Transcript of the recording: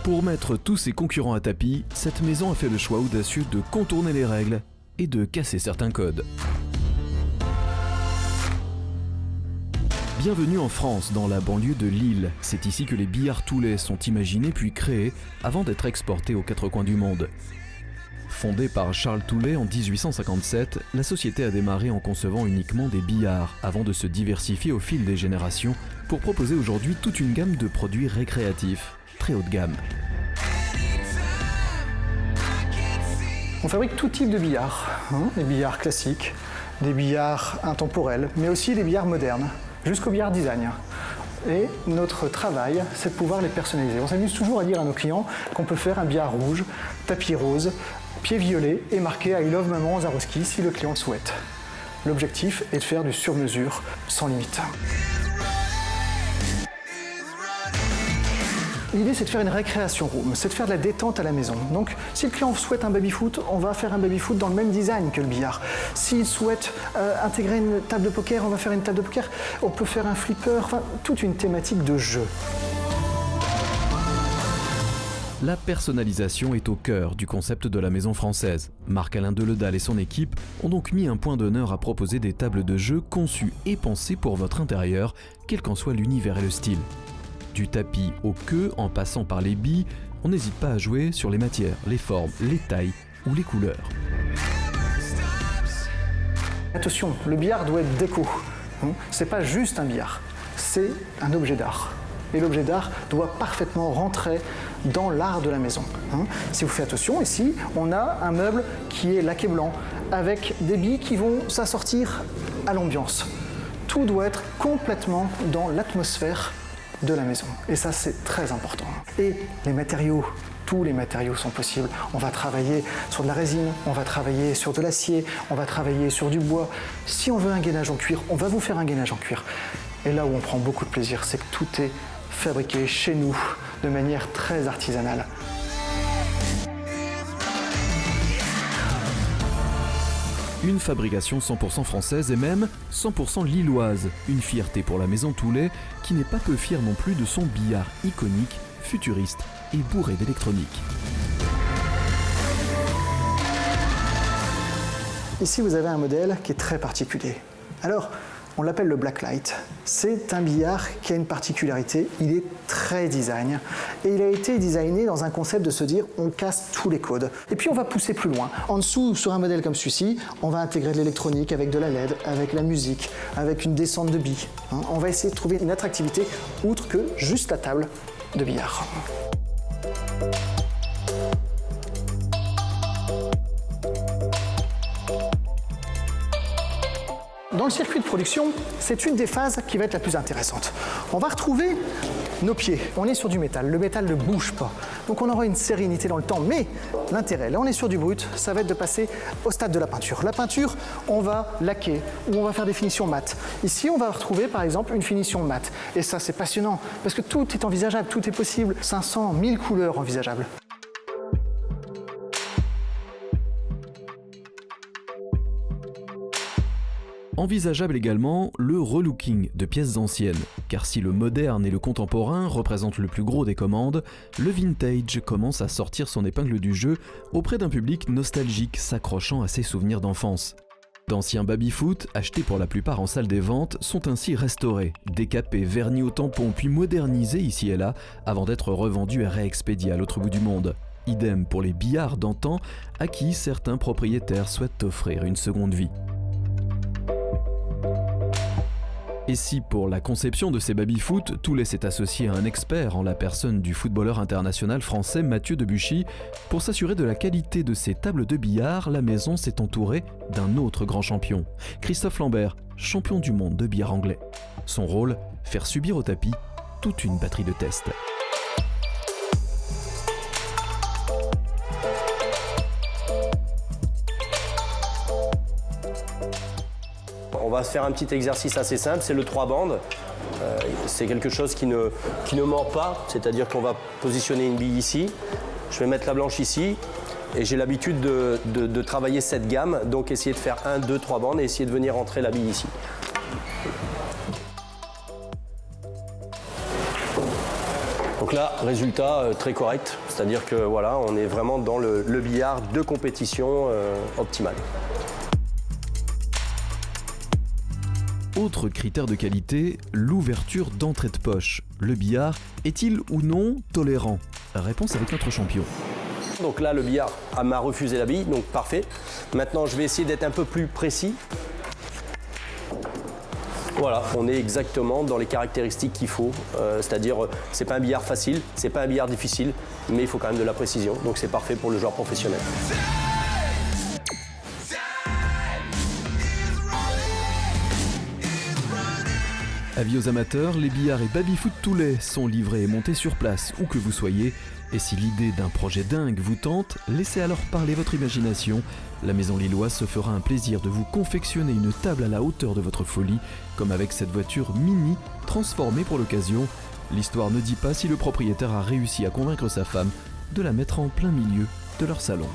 Pour mettre tous ses concurrents à tapis, cette maison a fait le choix audacieux de contourner les règles et de casser certains codes. Bienvenue en France, dans la banlieue de Lille. C'est ici que les billards Toulet sont imaginés puis créés avant d'être exportés aux quatre coins du monde. Fondée par Charles Toulet en 1857, la société a démarré en concevant uniquement des billards avant de se diversifier au fil des générations pour proposer aujourd'hui toute une gamme de produits récréatifs, très haut de gamme. On fabrique tout type de billards, des billards classiques, des billards intemporels, mais aussi des billards modernes, jusqu'au billard design. Et notre travail, c'est de pouvoir les personnaliser. On s'amuse toujours à dire à nos clients qu'on peut faire un billard rouge, tapis rose, pied violet et marqué I love maman Zaroski si le client le souhaite. L'objectif est de faire du sur-mesure sans limite. L'idée, c'est de faire une récréation room, c'est de faire de la détente à la maison. Donc, si le client souhaite un baby-foot, on va faire un baby-foot dans le même design que le billard. S'il souhaite intégrer une table de poker, on va faire une table de poker. On peut faire un flipper, enfin, toute une thématique de jeu. La personnalisation est au cœur du concept de la maison française. Marc-Alain Deledal et son équipe ont donc mis un point d'honneur à proposer des tables de jeu conçues et pensées pour votre intérieur, quel qu'en soit l'univers et le style. Du tapis aux queues, en passant par les billes, on n'hésite pas à jouer sur les matières, les formes, les tailles ou les couleurs. Attention, le billard doit être déco. C'est pas juste un billard, c'est un objet d'art. Et l'objet d'art doit parfaitement rentrer dans l'art de la maison. Si vous faites attention, ici, on a un meuble qui est laqué blanc, avec des billes qui vont s'assortir à l'ambiance. Tout doit être complètement dans l'atmosphère de la maison. Et ça, c'est très important. Et les matériaux, tous les matériaux sont possibles. On va travailler sur de la résine, on va travailler sur de l'acier, on va travailler sur du bois. Si on veut un gainage en cuir, on va vous faire un gainage en cuir. Et là où on prend beaucoup de plaisir, c'est que tout est fabriqué chez nous de manière très artisanale. Une fabrication 100% française et même 100% lilloise. Une fierté pour la maison Toulet qui n'est pas peu fière non plus de son billard iconique, futuriste et bourré d'électronique. Ici, vous avez un modèle qui est très particulier. Alors, on l'appelle le Blacklight. C'est un billard qui a une particularité, il est très design. Et il a été designé dans un concept de se dire, on casse tous les codes. Et puis on va pousser plus loin. En dessous, sur un modèle comme celui-ci, on va intégrer de l'électronique avec de la LED, avec la musique, avec une descente de billes. On va essayer de trouver une attractivité outre que juste la table de billard. Dans le circuit de production, c'est une des phases qui va être la plus intéressante. On va retrouver nos pieds. On est sur du métal. Le métal ne bouge pas. Donc on aura une sérénité dans le temps. Mais l'intérêt, là on est sur du brut, ça va être de passer au stade de la peinture. La peinture, on va laquer ou on va faire des finitions mat. Ici, on va retrouver par exemple une finition mat. Et ça, c'est passionnant parce que tout est envisageable, tout est possible. 500, 1000 couleurs envisageables. Envisageable également le relooking de pièces anciennes, car si le moderne et le contemporain représentent le plus gros des commandes, le vintage commence à sortir son épingle du jeu auprès d'un public nostalgique s'accrochant à ses souvenirs d'enfance. D'anciens baby-foot, achetés pour la plupart en salle des ventes, sont ainsi restaurés, décapés, vernis au tampon, puis modernisés ici et là, avant d'être revendus et réexpédiés à l'autre bout du monde. Idem pour les billards d'antan, à qui certains propriétaires souhaitent offrir une seconde vie. Et si pour la conception de ces baby-foot, Toulet s'est associé à un expert en la personne du footballeur international français Mathieu Debuchy, pour s'assurer de la qualité de ses tables de billard, la maison s'est entourée d'un autre grand champion, Christophe Lambert, champion du monde de billard anglais. Son rôle, faire subir au tapis toute une batterie de tests. On va se faire un petit exercice assez simple, c'est le 3 bandes. C'est quelque chose qui ne mord pas, c'est-à-dire qu'on va positionner une bille ici, je vais mettre la blanche ici, et j'ai l'habitude de travailler cette gamme, donc essayer de faire 1, 2, 3 bandes et essayer de venir rentrer la bille ici. Donc là, résultat très correct, c'est-à-dire que voilà, on est vraiment dans le billard de compétition optimal. Autre critère de qualité, l'ouverture d'entrée de poche. Le billard est-il ou non tolérant? Réponse avec notre champion. Donc là, le billard m'a refusé la bille, donc parfait. Maintenant, je vais essayer d'être un peu plus précis. Voilà, on est exactement dans les caractéristiques qu'il faut. C'est-à-dire, c'est pas un billard facile, c'est pas un billard difficile, mais il faut quand même de la précision. Donc c'est parfait pour le joueur professionnel. Avis aux amateurs, les billards et baby-foot Toulet sont livrés et montés sur place, où que vous soyez. Et si l'idée d'un projet dingue vous tente, laissez alors parler votre imagination. La Maison Lilloise se fera un plaisir de vous confectionner une table à la hauteur de votre folie, comme avec cette voiture mini transformée pour l'occasion. L'histoire ne dit pas si le propriétaire a réussi à convaincre sa femme de la mettre en plein milieu de leur salon.